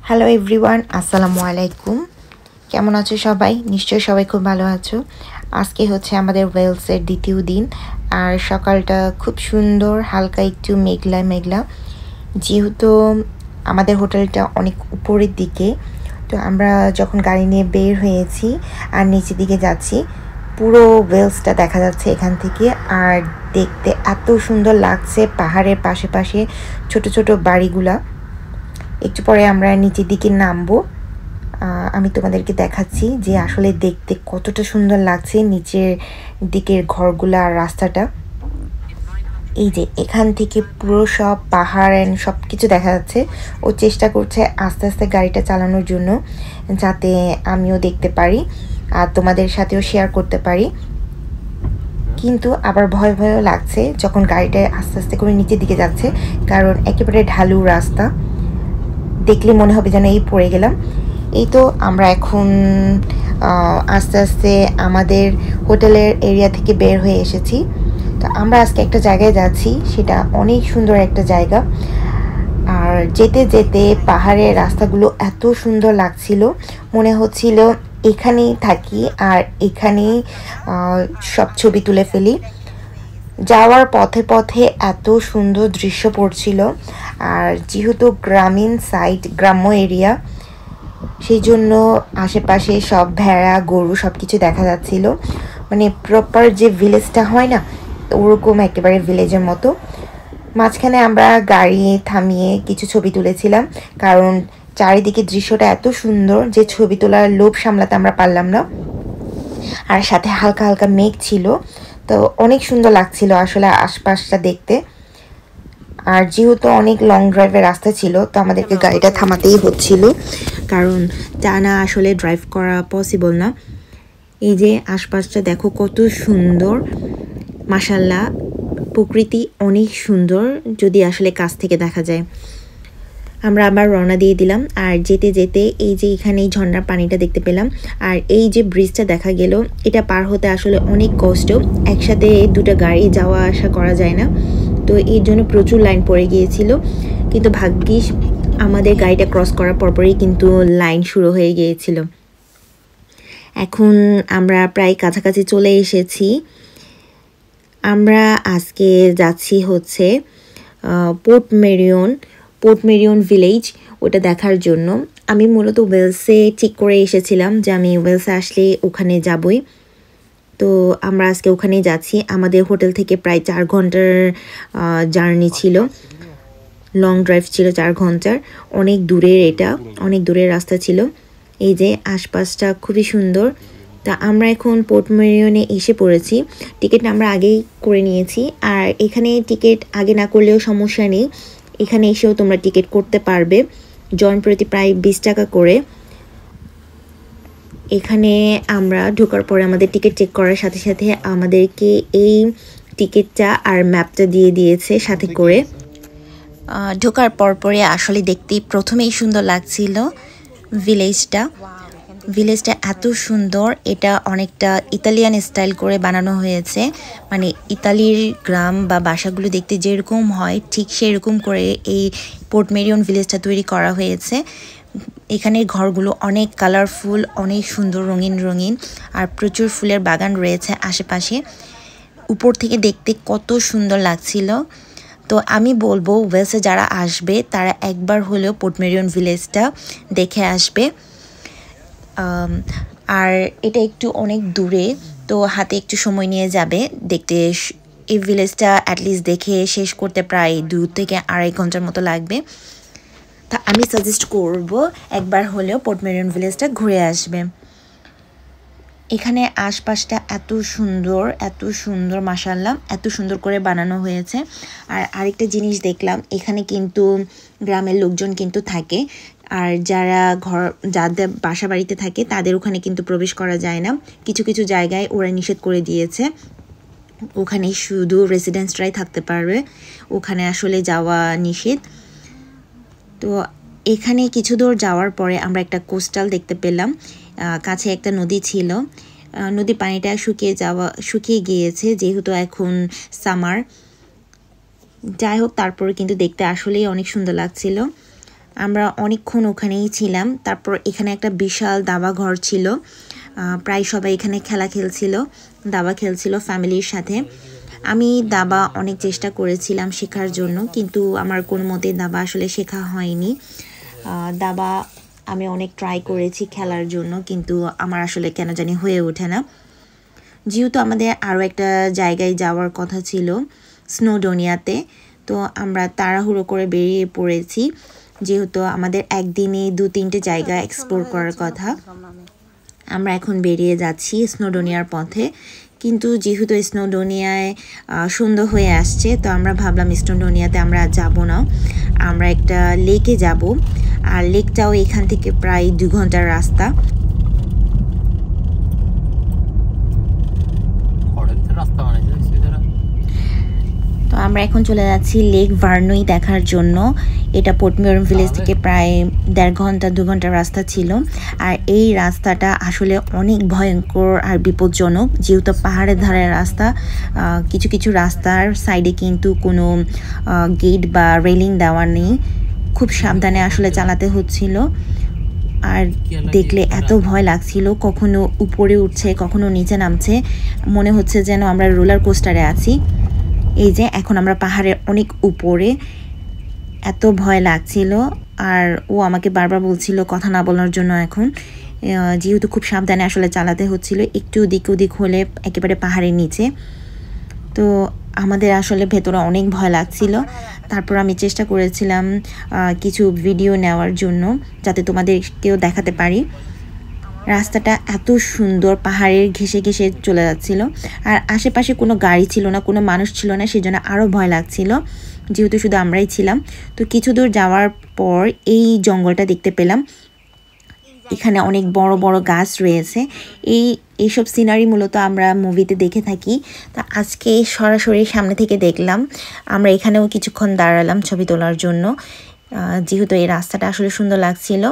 Hello everyone, আসসালামু আলাইকুম। কেমন আছো সবাই? নিশ্চয়ই সবাই খুব ভালো আছো। আজকে হচ্ছে আমাদের ওয়েলসের দ্বিতীয় দিন, আর সকালটা খুব সুন্দর, হালকা একটু মেঘলা মেঘলা। যেহেতু আমাদের হোটেলটা অনেক উপরের দিকে, তো আমরা যখন গাড়ি নিয়ে বের হয়েছি আর নিচের দিকে যাচ্ছি, পুরো ওয়েলসটা দেখা যাচ্ছে এখান থেকে। আর দেখতে এত সুন্দর লাগছে, পাহাড়ের পাশে পাশে ছোট ছোট বাড়িগুলা। একটু পরে আমরা নিচের দিকে নামবো। আমি তোমাদেরকে দেখাচ্ছি যে আসলে দেখতে কতটা সুন্দর লাগছে নিচের দিকের ঘরগুলা আর রাস্তাটা। এই যে এখান থেকে পুরো সব পাহাড় অ্যান্ড সব কিছু দেখা যাচ্ছে। ও চেষ্টা করছে আস্তে আস্তে গাড়িটা চালানোর জন্য, যাতে আমিও দেখতে পারি আর তোমাদের সাথেও শেয়ার করতে পারি। কিন্তু আবার ভয় ভয়ও লাগছে যখন গাড়িটা আস্তে আস্তে করে নিচের দিকে যাচ্ছে, কারণ একেবারে ঢালু রাস্তা, দেখলে মনে হবে যেন এই পড়ে গেলাম। এই তো আমরা এখন আস্তে আস্তে আমাদের হোটেলের এরিয়া থেকে বের হয়ে এসেছি। তো আমরা আজকে একটা জায়গায় যাচ্ছি, সেটা অনেক সুন্দর একটা জায়গা। আর যেতে যেতে পাহাড়ের রাস্তাগুলো এত সুন্দর লাগছিল, মনে হচ্ছিল এখানেই থাকি আর এখানেই সব ছবি তুলে ফেলি। যাওয়ার পথে পথে এত সুন্দর দৃশ্য পড়ছিল, আর যেহেতু গ্রামীণ সাইড, গ্রাম্য এরিয়া, সেই জন্য আশেপাশে সব ভেড়া গরু সব কিছু দেখা যাচ্ছিল। মানে প্রপার যে ভিলেজটা হয় না, ওরকম একেবারে ভিলেজের মতো। মাঝখানে আমরা গাড়ি থামিয়ে কিছু ছবি তুলেছিলাম, কারণ চারিদিকে দৃশ্যটা এত সুন্দর যে ছবি তোলার লোভ সামলাতে আমরা পারলাম না। আর সাথে হালকা হালকা মেঘ ছিল, তো অনেক সুন্দর লাগছিল আসলে আশপাশটা দেখতে। আর যেহেতু অনেক লং ড্রাইভের রাস্তা ছিল, তো আমাদেরকে গাড়িটা থামাতেই হচ্ছিল, কারণ টানা আসলে ড্রাইভ করা পসিবল না। এই যে আশপাশটা দেখো কত সুন্দর, মাশাল্লাহ, প্রকৃতি অনেক সুন্দর যদি আসলে কাছ থেকে দেখা যায়। আমরা আবার রওনা দিয়ে দিলাম, আর যেতে যেতে এই যে এখানে এই ঝর্ণার পানিটা দেখতে পেলাম, আর এই যে ব্রিজটা দেখা গেল, এটা পার হতে আসলে অনেক কষ্ট, একসাথে দুটো গাড়ি যাওয়া আসা করা যায় না, তো এর জন্য প্রচুর লাইন পড়ে গিয়েছিল। কিন্তু ভাগ্যিস আমাদের গাড়িটা ক্রস করার পরপরই কিন্তু লাইন শুরু হয়ে গিয়েছিল। এখন আমরা প্রায় কাছাকাছি চলে এসেছি। আমরা আজকে যাচ্ছি হচ্ছে পোর্ট মেরিয়ন ভিলেজ, ওটা দেখার জন্য। আমি মূলত ওয়েলসে ঠিক করে এসেছিলাম যে আমি ওয়েলসে আসলে ওখানে যাবই, তো আমরা আজকে ওখানেই যাচ্ছি। আমাদের হোটেল থেকে প্রায় 4 ঘন্টার জার্নি ছিল, লং ড্রাইভ ছিল 4 ঘন্টার। অনেক দূরের, এটা অনেক দূরের রাস্তা ছিল। এই যে আশপাশটা খুবই সুন্দর। তা আমরা এখন পোর্ট মেরিয়নে এসে পড়েছি। টিকিট আমরা আগেই করে নিয়েছি, আর এখানে টিকিট আগে না করলেও সমস্যা নেই, এখানে এসেও তোমরা টিকিট করতে পারবে, জন প্রতি প্রায় 20 টাকা করে। এখানে আমরা ঢোকার পরে আমাদের টিকিট চেক করার সাথে সাথে আমাদেরকে এই টিকিটটা আর ম্যাপটা দিয়ে দিয়েছে সাথে করে। ঢোকার পরে আসলে দেখতেই প্রথমেই সুন্দর লাগছিল ভিলেজটা এত সুন্দর। এটা অনেকটা ইতালিয়ান স্টাইল করে বানানো হয়েছে, মানে ইতালির গ্রাম বা বাসাগুলো দেখতে যেরকম হয় ঠিক সেরকম করে এই পোর্ট মেরিয়ন ভিলেজটা তৈরি করা হয়েছে। এখানের ঘরগুলো অনেক কালারফুল, অনেক সুন্দর, রঙিন রঙিন, আর প্রচুর ফুলের বাগান রয়েছে আশেপাশে। উপর থেকে দেখতে কত সুন্দর লাগছিল। তো আমি বলবো ওয়েলসে যারা আসবে তারা একবার হলেও পোর্ট মেরিয়ন ভিলেজটা দেখে আসবে। আর এটা একটু অনেক দূরে, তো হাতে একটু সময় নিয়ে যাবে দেখতে। এই ভিলেজটা অ্যাটলিস্ট দেখে শেষ করতে প্রায় 2 থেকে 2.5 ঘন্টার মতো লাগবে। তা আমি সাজেস্ট করব একবার হলেও পোর্ট মেরিয়ন ভিলেজটা ঘুরে আসবে। এখানে আশপাশটা এত সুন্দর মাশাআল্লাহ, এত সুন্দর করে বানানো হয়েছে। আর আরেকটা জিনিস দেখলাম, এখানে কিন্তু গ্রামের লোকজন কিন্তু থাকে, আর যাদের বাসা বাড়িতে থাকে তাদের ওখানে কিন্তু প্রবেশ করা যায় না। কিছু কিছু জায়গায় ওরা নিষেধ করে দিয়েছে, ওখানে শুধু রেসিডেন্টসরাই থাকতে পারবে, ওখানে আসলে যাওয়া নিষেধ। তো এখানে কিছু দূর যাওয়ার পরে আমরা একটা কোস্টাল দেখতে পেলাম, কাছে একটা নদী ছিল। নদীর পানিটা শুকিয়ে গিয়েছে যেহেতু এখন সামার। যাই হোক, তারপরে কিন্তু দেখতে আসলেই অনেক সুন্দর লাগছিল। আমরা অনেকক্ষণ ওখানেই ছিলাম। তারপর এখানে একটা বিশাল দাবা ঘর ছিল, প্রায় সবাই এখানে খেলা খেলছিল, দাবা খেলছিল ফ্যামিলির সাথে। আমি দাবা অনেক চেষ্টা করেছিলাম শেখার জন্য, কিন্তু আমার কোনো মতে দাবা আসলে শেখা হয়নি। দাবা আমি অনেক ট্রাই করেছি খেলার জন্য, কিন্তু আমার আসলে কেন জানি হয়ে ওঠে না। যেহেতু আমাদের আরও একটা জায়গায় যাওয়ার কথা ছিল, স্নোডোনিয়াতে, তো আমরা তাড়াহুড়ো করে বেরিয়ে পড়েছি, যেহেতু আমাদের একদিনে 2-3টে জায়গা এক্সপ্লোর করার কথা। আমরা এখন বেরিয়ে যাচ্ছি স্নোডোনিয়ার পথে, কিন্তু যেহেতু স্নোডোনিয়ায় সন্ধ্যা হয়ে আসছে, তো আমরা ভাবলাম স্নোডোনিয়াতে আমরা যাব না, আমরা একটা লেকে যাব। আর লেকটাও এখান থেকে প্রায় 2 ঘন্টার রাস্তা। তো আমরা এখন চলে যাচ্ছি লেক ভার্নুই দেখার জন্য। এটা পোর্ট মেয়রন ভিলেজ থেকে প্রায় 1.5 ঘন্টা 2 ঘন্টার রাস্তা ছিল। আর এই রাস্তাটা আসলে অনেক ভয়ঙ্কর আর বিপজ্জনক, যেহেতু পাহাড়ের ধারের রাস্তা। কিছু কিছু রাস্তার সাইডে কিন্তু কোনো গেট বা রেলিং দেওয়া নেই, খুব সাবধানে আসলে চালাতে হচ্ছিল। আর দেখলে এত ভয় লাগছিল, কখনো উপরে উঠছে কখনো নিচে নামছে, মনে হচ্ছে যেন আমরা রোলার কোস্টারে আছি। এই যে এখন আমরা পাহাড়ের অনেক উপরে, এত ভয় লাগছিল। আর ও আমাকে বারবার বলছিল কথা না বলার জন্য, এখন যেহেতু খুব সাবধানে আসলে চালাতে হচ্ছিল, একটু দিক ওদিক হলে একেবারে পাহাড়ের নিচে। তো আমাদের আসলে ভেতরে অনেক ভয় লাগছিল। তারপর আমি চেষ্টা করেছিলাম কিছু ভিডিও নেওয়ার জন্য, যাতে তোমাদেরকেও দেখাতে পারি। রাস্তাটা এত সুন্দর, পাহাড়ের ঘেঁষে ঘেঁষে চলে যাচ্ছিল, আর আশেপাশে কোনো গাড়ি ছিল না, কোনো মানুষ ছিল না, সেজন্য আরও ভয় লাগছিল, যেহেতু শুধু আমরাই ছিলাম। তো কিছু দূর যাওয়ার পর এই জঙ্গলটা দেখতে পেলাম, এখানে অনেক বড় বড় গাছ রয়েছে। এইসব সিনারি মূলত আমরা মুভিতে দেখে থাকি, তা আজকে সরাসরি সামনে থেকে দেখলাম। আমরা এখানেও কিছুক্ষণ দাঁড়ালাম ছবি তোলার জন্য, যেহেতু এই রাস্তাটা আসলে সুন্দর লাগছিল।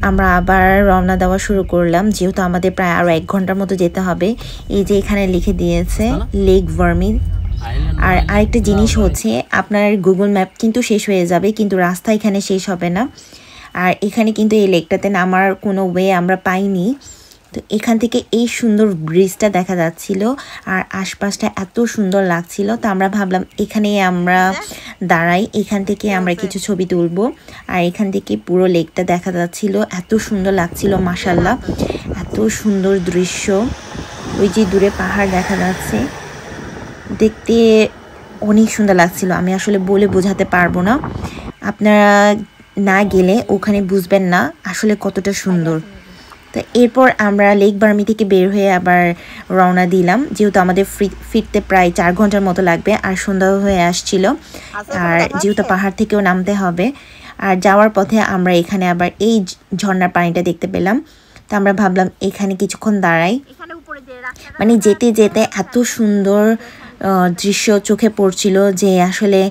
আমরা আবার রওনা দেওয়া শুরু করলাম, যেহেতু আমাদের প্রায় আরও 1 ঘন্টার মতো যেতে হবে। এই যে এখানে লিখে দিয়েছে লেক ভার্নুই। আর আরেকটা জিনিস হচ্ছে, আপনার গুগল ম্যাপ কিন্তু শেষ হয়ে যাবে, কিন্তু রাস্তা এখানে শেষ হবে না। আর এখানে কিন্তু এই লেকটাতে নামার কোনো ওয়ে আমরা পাইনি। তো এখান থেকে এই সুন্দর ব্রিজটা দেখা যাচ্ছিল, আর আশপাশটা এত সুন্দর লাগছিল। তো আমরা ভাবলাম এখানেই আমরা দাঁড়াই, এখান থেকে আমরা কিছু ছবি তুলবো। আর এখান থেকে পুরো লেকটা দেখা যাচ্ছিল, এত সুন্দর লাগছিল, মাশাআল্লাহ, এত সুন্দর দৃশ্য। ওই যে দূরে পাহাড় দেখা যাচ্ছে, দেখতে অনেক সুন্দর লাগছিল। আমি আসলে বলে বোঝাতে পারবো না, আপনারা না গেলে ওখানে বুঝবেন না আসলে কতটা সুন্দর। তো এরপর আমরা লেক ভার্নুই থেকে বের হয়ে আবার রওনা দিলাম, যেহেতু আমাদের ফিরতে প্রায় 4 ঘন্টার মতো লাগবে, আর সন্ধ্যা হয়ে আসছিল, আর যেহেতু পাহাড় থেকেও নামতে হবে। আর যাওয়ার পথে আমরা এখানে আবার এই ঝর্ণার পানিটা দেখতে পেলাম। তো আমরা ভাবলাম এখানে কিছুক্ষণ দাঁড়াই, মানে যেতে যেতে এত সুন্দর দৃশ্য চোখে পড়ছিল যে আসলে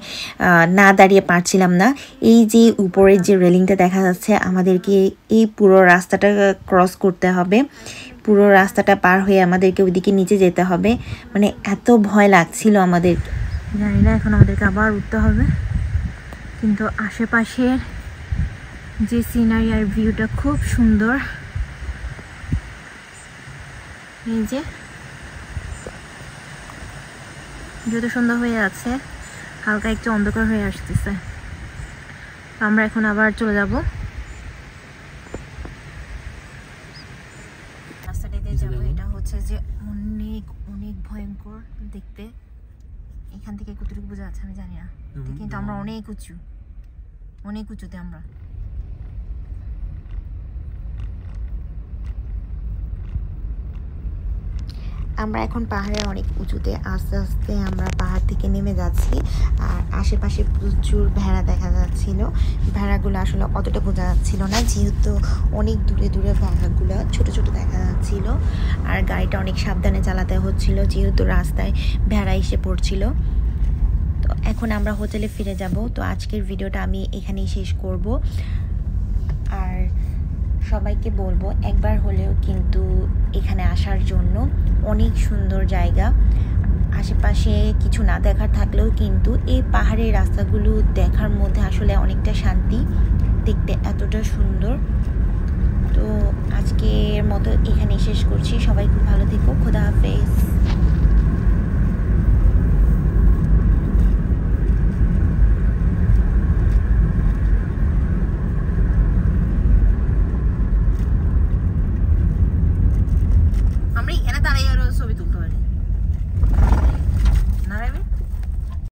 না দাঁড়িয়ে পারছিলাম না। এই যে উপরের যে রেলিংটা দেখা যাচ্ছে, আমাদেরকে এই পুরো রাস্তাটা ক্রস করতে হবে, পুরো রাস্তাটা পার হয়ে আমাদেরকে ওইদিকে নিচে যেতে হবে। মানে এত ভয় লাগছিল আমাদের, জানি না এখন আমাদেরকে আবার উঠতে হবে। কিন্তু আশেপাশের যে সিনারি আর ভিউটা খুব সুন্দর। এই যে যত সুন্দর হয়ে আছে, হালকা একটু অন্ধকার হয়ে আসতেছে। আমরা এখন আবার চলে যাব, রাস্তাটিতে যাব। এটা হচ্ছে যে অনেক অনেক ভয়ঙ্কর দেখতে, এখান থেকে কতটুকু বোঝা যাচ্ছে আমি জানি না, কিন্তু আমরা অনেক উঁচুতে আমরা। আমরা এখন পাহাড়ের অনেক উঁচুতে, আস্তে আস্তে আমরা পাহাড় থেকে নেমে যাচ্ছি। আর আশেপাশে প্রচুর ভেড়া দেখা যাচ্ছিল। ভেড়াগুলো আসলে অতটা বোঝা যাচ্ছিল না, যেহেতু অনেক দূরে দূরে ভেড়াগুলো ছোট ছোট দেখা যাচ্ছিল। আর গাড়িটা অনেক সাবধানে চালাতে হচ্ছিল, যেহেতু রাস্তায় ভেড়া এসে পড়ছিল। তো এখন আমরা হোটেলে ফিরে যাব। তো আজকের ভিডিওটা আমি এখানেই শেষ করব। আর সবাইকে বলবো একবার হলেও কিন্তু এখানে আসার জন্য, অনেক সুন্দর জায়গা। আশেপাশে কিছু না দেখার থাকলেও কিন্তু এই পাহাড়ের রাস্তাগুলো দেখার মধ্যে আসলে অনেকটা শান্তি, দেখতে এতটা সুন্দর। তো আজকের মতো এখানেই শেষ করছি। সবাই খুব ভালো থেকো। খোদা হাফেজ। আমরা এখানে দাঁড়িয়ে আরো ছবি তুলতে পারি না রে?